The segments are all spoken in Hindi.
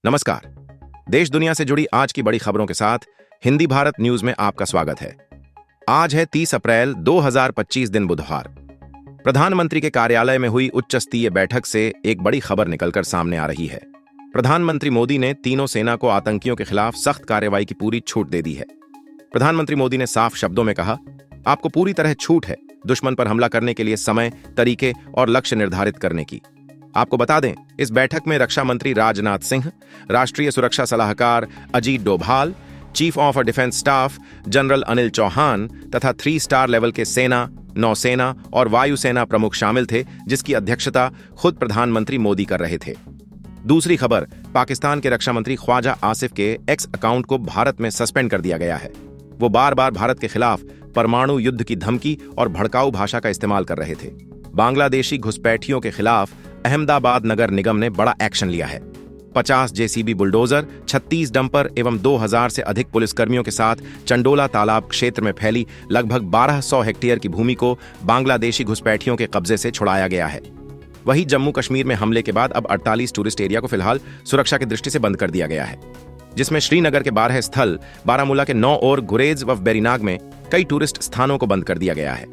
नमस्कार। देश दुनिया से जुड़ी आज की बड़ी खबरों के साथ हिंदी भारत न्यूज में आपका स्वागत है। आज है 30 अप्रैल 2025 दिन बुधवार। प्रधानमंत्री के कार्यालय में हुई उच्च स्तरीय बैठक से एक बड़ी खबर निकलकर सामने आ रही है। प्रधानमंत्री मोदी ने तीनों सेना को आतंकियों के खिलाफ सख्त कार्रवाई की पूरी छूट दे दी है। प्रधानमंत्री मोदी ने साफ शब्दों में कहा, आपको पूरी तरह छूट है दुश्मन पर हमला करने के लिए समय, तरीके और लक्ष्य निर्धारित करने की। आपको बता दें, इस बैठक में रक्षा मंत्री राजनाथ सिंह, राष्ट्रीय सुरक्षा सलाहकार Ajit Doval, chief of defence staff general Anil Chauhan तथा 3 स्टार लेवल के सेना, नौसेना और वायुसेना प्रमुख शामिल थे, जिसकी अध्यक्षता खुद प्रधानमंत्री मोदी कर रहे थे। दूसरी खबर, पाकिस्तान के रक्षा मंत्री ख्वाजा आसिफ के एक्स अकाउंट को भारत में सस्पेंड कर दिया गया है। वो बार बार भारत के खिलाफ परमाणु युद्ध की धमकी और भड़काऊ भाषा का इस्तेमाल कर रहे थे। बांग्लादेशी घुसपैठियों के खिलाफ अहमदाबाद नगर निगम ने बड़ा एक्शन लिया है। 50 जेसीबी बुलडोजर, 36 डंपर एवं 2000 से अधिक पुलिसकर्मियों के साथ चंडोला तालाब क्षेत्र में फैली लगभग 1200 हेक्टेयर की भूमि को बांग्लादेशी घुसपैठियों के कब्जे से छुड़ाया गया है। वहीं जम्मू कश्मीर में हमले के बाद अब 48 टूरिस्ट एरिया को फिलहाल सुरक्षा की दृष्टि से बंद कर दिया गया है, जिसमें श्रीनगर के 12 स्थल, बारामूला के 9 और गुरेज व बेरीनाग में कई टूरिस्ट स्थानों को बंद कर दिया गया है।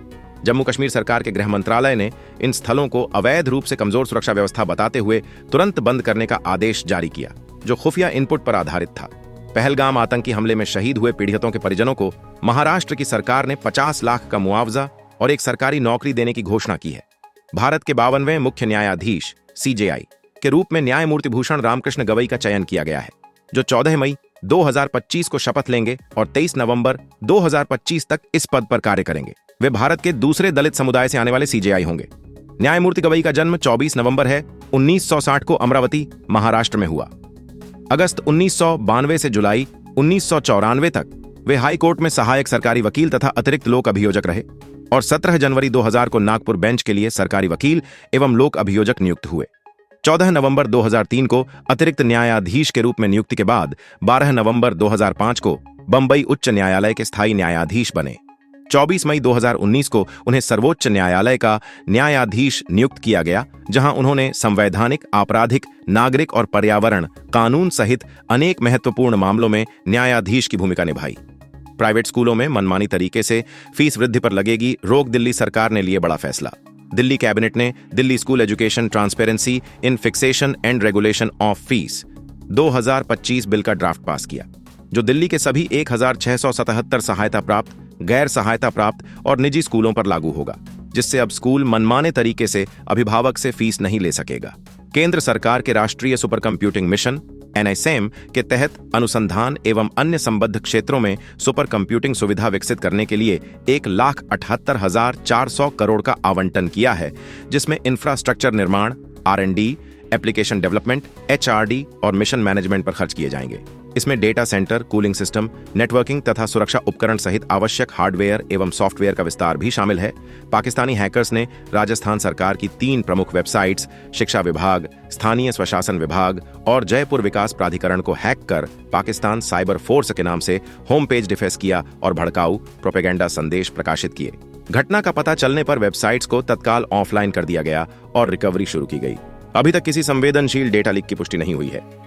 जम्मू कश्मीर सरकार के गृह मंत्रालय ने इन स्थलों को अवैध रूप से कमजोर सुरक्षा व्यवस्था बताते हुए तुरंत बंद करने का आदेश जारी किया, जो खुफिया इनपुट पर आधारित था। पहलगाम आतंकी हमले में शहीद हुए पीड़ितों के परिजनों को महाराष्ट्र की सरकार ने 50 लाख का मुआवजा और एक सरकारी नौकरी देने की घोषणा की है। भारत के 52वें मुख्य न्यायाधीश सीजेआई के रूप में न्यायमूर्ति भूषण रामकृष्ण गवई का चयन किया गया है, जो 14 मई 2025 को शपथ लेंगे और 23 नवंबर 2025 तक इस पद पर कार्य करेंगे। वे भारत के दूसरे दलित समुदाय से आने वाले सीजेआई होंगे। न्यायमूर्ति गवई का जन्म 24 नवंबर है 1960 को अमरावती, महाराष्ट्र में हुआ। अगस्त 1992 से जुलाई 1994 तक वे हाई कोर्ट में सहायक सरकारी वकील तथा अतिरिक्त लोक अभियोजक रहे और 17 जनवरी 2000 को नागपुर बेंच के लिए सरकारी वकील एवं लोक अभियोजक नियुक्त हुए। 14 नवंबर 2003 को अतिरिक्त न्यायाधीश के रूप में नियुक्ति के बाद 12 नवंबर 2005 को बंबई उच्च न्यायालय के स्थायी न्यायाधीश बने। 24 मई 2019 को उन्हें सर्वोच्च न्यायालय का न्यायाधीश नियुक्त किया गया, जहां उन्होंने संवैधानिक, आपराधिक, नागरिक और पर्यावरण कानून सहित अनेक महत्वपूर्ण मामलों में न्यायाधीश की भूमिका निभाई। प्राइवेट स्कूलों में मनमानी तरीके से फीस वृद्धि पर लगेगी रोक, दिल्ली सरकार ने लिए बड़ा फैसला। दिल्ली कैबिनेट ने Delhi school education transparency in fixation and regulation of fees 2025 bill का ड्राफ्ट पास किया, जो दिल्ली के सभी 1677 सहायता प्राप्त, गैर सहायता प्राप्त और निजी स्कूलों पर लागू होगा, जिससे अब स्कूल मनमाने तरीके से अभिभावक से फीस नहीं ले सकेगा। केंद्र सरकार के राष्ट्रीय सुपर कंप्यूटिंग मिशन NISM के तहत अनुसंधान एवं अन्य संबद्ध क्षेत्रों में सुपर कंप्यूटिंग सुविधा विकसित करने के लिए 1,78,400 करोड़ का आवंटन किया है, जिसमें इंफ्रास्ट्रक्चर निर्माण, R&D, एप्लीकेशन डेवलपमेंट, HRD और मिशन मैनेजमेंट पर खर्च किए जाएंगे। इसमें data centre, cooling system, networking तथा सुरक्षा उपकरण सहित आवश्यक हार्डवेयर एवं सॉफ्टवेयर का विस्तार भी शामिल है। पाकिस्तानी हैकर्स ने राजस्थान सरकार की 3 प्रमुख वेबसाइट्स, शिक्षा विभाग, स्थानीय स्वशासन विभाग और जयपुर विकास प्राधिकरण को हैक कर पाकिस्तान साइबर फोर्स के नाम से होम पेज डिफेस किया और भड़काऊ प्रोपेगेंडा संदेश प्रकाशित किए। घटना का पता चलने पर वेबसाइट्स को तत्काल ऑफलाइन कर दिया गया और रिकवरी शुरू की गई। अभी तक किसी संवेदनशील डेटा लीक की पुष्टि नहीं हुई है।